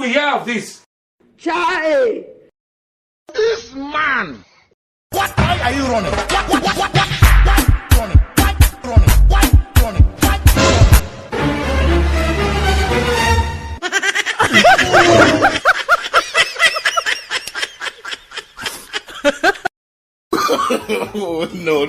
me hear of this? Chai! This man! Why are you running? Why running? Why running? Oh, no.